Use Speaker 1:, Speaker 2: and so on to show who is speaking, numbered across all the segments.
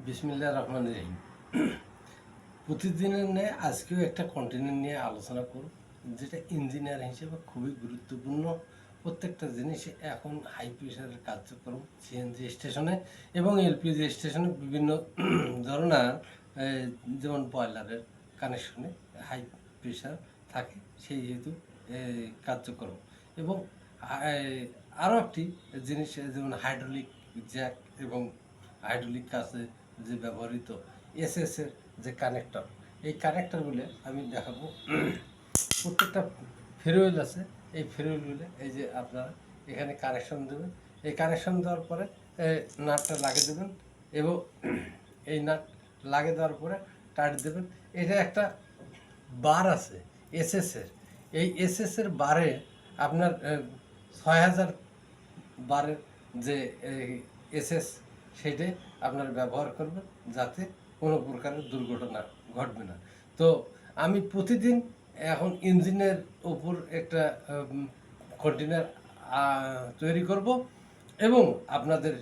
Speaker 1: বিসমিল্লাহির রহমানির রহিম। প্রতিদিনের ন্যায় আজকেও একটা কন্টেন্ট নিয়ে আলোচনা করব, যেটা ইঞ্জিনিয়ার হিসেবে খুবই গুরুত্বপূর্ণ। প্রত্যেকটা জিনিসে এখন হাই প্রেশারের কার্যক্রম সিএনজি স্টেশনে এবং এলপিজি স্টেশনে বিভিন্ন ধরনের যেমন বয়লারের কানেকশনে হাই প্রেশার থাকে, সেই হেতু কার্যক্রম এবং আরও একটি জিনিস যেমন হাইড্রোলিক জ্যাক এবং হাইড্রোলিক কাজে যে ব্যবহৃত এসএসের যে কানেক্টর, এই কানেক্টরগুলো আমি দেখাবো। প্রত্যেকটা ফেরোয়েল আছে, এই ফেরোয়েলগুলো এই যে আপনারা এখানে কানেকশন দেবেন। এই কানেকশন দেওয়ার পরে নাটটা লাগিয়ে দেবেন এবং এই নাট লাগিয়ে দেওয়ার পরে টাইট দেবেন। এটা একটা বার আছে এসএসের, এই এসএসের বারে আপনার 6000 বারের যে এসএস, সেটা আপনার ব্যবহার করবেন যাতে কোনো প্রকারের দুর্ঘটনা ঘটবে না। তো আমি প্রতিদিন এখন ইঞ্জিনের ওপর একটা কন্টেনার তৈরি করব এবং আপনাদের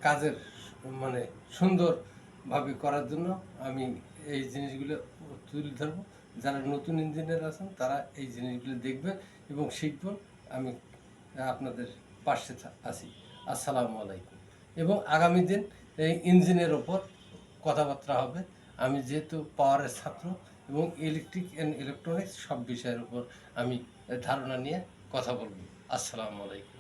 Speaker 1: কাজের মানে সুন্দরভাবে করার জন্য আমি এই জিনিসগুলো তুলে ধরবো। যারা নতুন ইঞ্জিনিয়ার আছেন তারা এই জিনিসগুলো দেখবে এবং শিখবেন। আমি আপনাদের পাশে আছি। আসসালামু আলাইকুম। এবং আগামী দিন এই ইঞ্জিনের ওপর কথাবার্তা হবে। আমি যেহেতু পাওয়ারের ছাত্র এবং ইলেকট্রিক অ্যান্ড ইলেকট্রনিক্স সব বিষয়ের উপর আমি ধারণা নিয়ে কথা বলব। আসসালামু আলাইকুম।